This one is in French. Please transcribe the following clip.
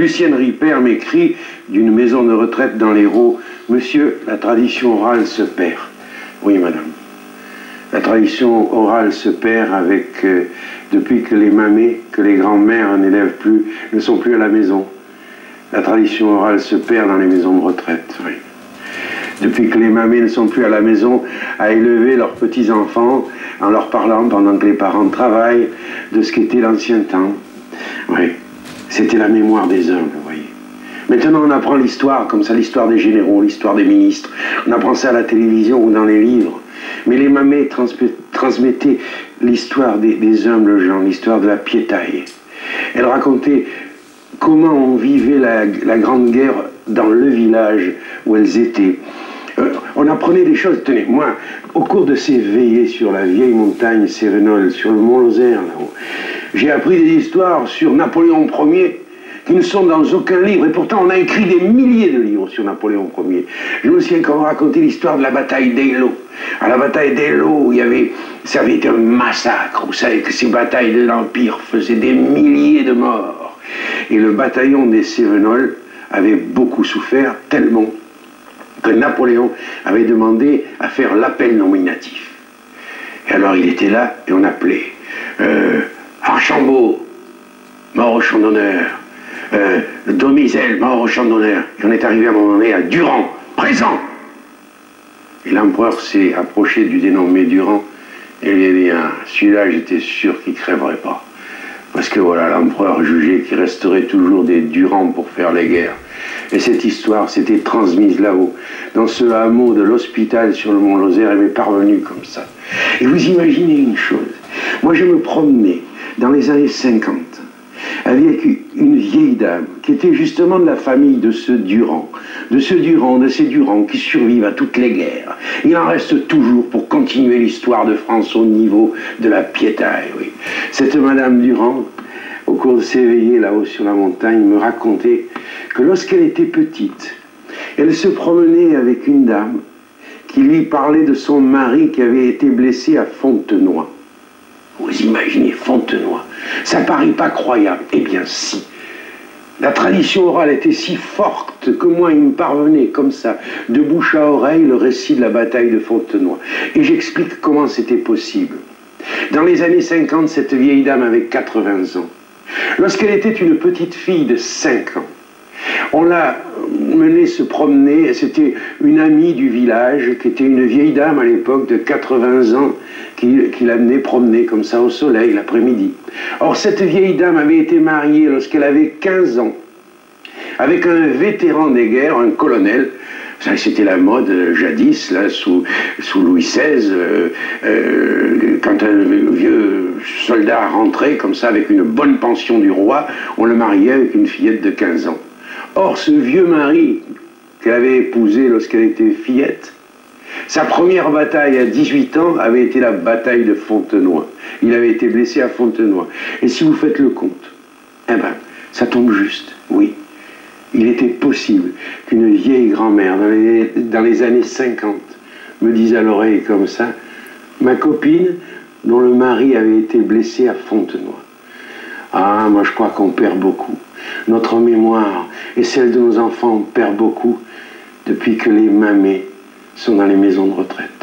Lucienne Ripert m'écrit d'une maison de retraite dans l'Hérault. Monsieur, la tradition orale se perd. Oui, madame. La tradition orale se perd avec, depuis que les mamés, que les grands-mères n'élèvent plus, ne sont plus à la maison. La tradition orale se perd dans les maisons de retraite, oui. Depuis que les mamés ne sont plus à la maison à élever leurs petits-enfants en leur parlant pendant que les parents travaillent de ce qu'était l'ancien temps. Oui, c'était la mémoire des humbles, vous voyez. Maintenant on apprend l'histoire, comme ça, l'histoire des généraux, l'histoire des ministres. On apprend ça à la télévision ou dans les livres. Mais les mamés transmettaient l'histoire des humbles gens, l'histoire de la piétaille. Elles racontaient comment on vivait la Grande Guerre dans le village où elles étaient. On apprenait des choses. Tenez, moi, au cours de ces veillées sur la vieille montagne Cévenol, sur le mont Lozère, là-haut, j'ai appris des histoires sur Napoléon Ier qui ne sont dans aucun livre. Et pourtant, on a écrit des milliers de livres sur Napoléon Ier. Je me souviens quand on racontait l'histoire de la bataille d'Eylau. À la bataille d'Eylau, ça avait été un massacre. Vous savez que ces batailles de l'Empire faisaient des milliers de morts. Et le bataillon des Cévenols avait beaucoup souffert, tellement que Napoléon avait demandé à faire l'appel nominatif. Et alors il était là et on appelait Archambault, mort au champ d'honneur, Domizel, mort au champ d'honneur. Et on est arrivé à un moment donné à Durand, présent. Et l'empereur s'est approché du dénommé Durand et lui a dit, ah, celui-là j'étais sûr qu'il ne crèverait pas. Parce que voilà, l'empereur jugeait qu'il resterait toujours des Durand pour faire les guerres. Et cette histoire s'était transmise là-haut, dans ce hameau de l'hôpital sur le mont Lozère, elle m'est parvenue comme ça. Et vous imaginez une chose, moi je me promenais dans les années 50 avec une vieille dame qui était justement de la famille de ce Durand, de ces Durand qui survivent à toutes les guerres. Il en reste toujours pour continuer l'histoire de France au niveau de la piétaille, oui. Cette Madame Durand, au cours de ses veillées là-haut sur la montagne, me racontait que lorsqu'elle était petite, elle se promenait avec une dame qui lui parlait de son mari qui avait été blessé à Fontenoy. Vous imaginez Fontenoy, ça paraît pas croyable. Eh bien si. La tradition orale était si forte que moi il me parvenait comme ça, de bouche à oreille, le récit de la bataille de Fontenoy. Et j'explique comment c'était possible. Dans les années 50, cette vieille dame avait 80 ans. Lorsqu'elle était une petite fille de 5 ans, on l'a menée se promener, c'était une amie du village, qui était une vieille dame à l'époque de 80 ans, qui l'amenait promener comme ça au soleil l'après-midi. Or cette vieille dame avait été mariée lorsqu'elle avait 15 ans, avec un vétéran des guerres, un colonel. C'était la mode jadis, là, sous Louis XVI, quand un vieux soldat rentrait comme ça avec une bonne pension du roi, on le mariait avec une fillette de 15 ans. Or, ce vieux mari qu'elle avait épousé lorsqu'elle était fillette, sa première bataille à 18 ans avait été la bataille de Fontenoy. Il avait été blessé à Fontenoy. Et si vous faites le compte, eh ben, ça tombe juste, oui. Il était possible qu'une vieille grand-mère, dans les années 50, me dise à l'oreille comme ça, ma copine, dont le mari avait été blessé à Fontenoy. Ah, moi je crois qu'on perd beaucoup. Notre mémoire et celle de nos enfants perd beaucoup depuis que les mamés sont dans les maisons de retraite.